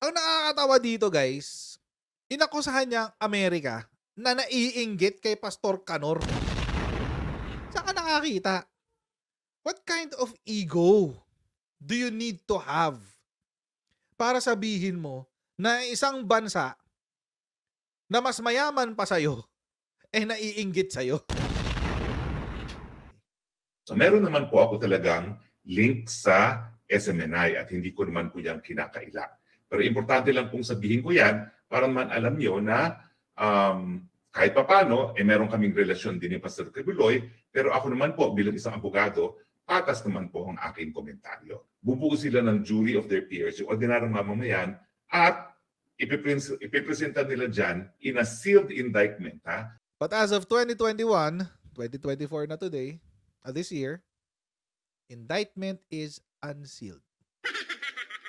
Ang nakakatawa dito guys, inakusahan niya ang Amerika na naiinggit kay Pastor Canor. Saan ka nakakita? What kind of ego do you need to have para sabihin mo na isang bansa na mas mayaman pa sa'yo, naiinggit sa'yo? So meron naman po ako talagang link sa SMNI at hindi ko naman po yan kinakaila. Pero importante lang pong sabihin ko yan para naman alam nyo na kahit papano, meron kaming relasyon din ni Pastor Kibuloy, pero ako naman po bilang isang abogado, patas naman po ang aking komentaryo. Bubuo sila ng jury of their peers, yung ordinaryong mamamayan, at ipipresenta nila dyan in a sealed indictment. Ha? But as of 2021, 2024 na today, this year, indictment is unsealed.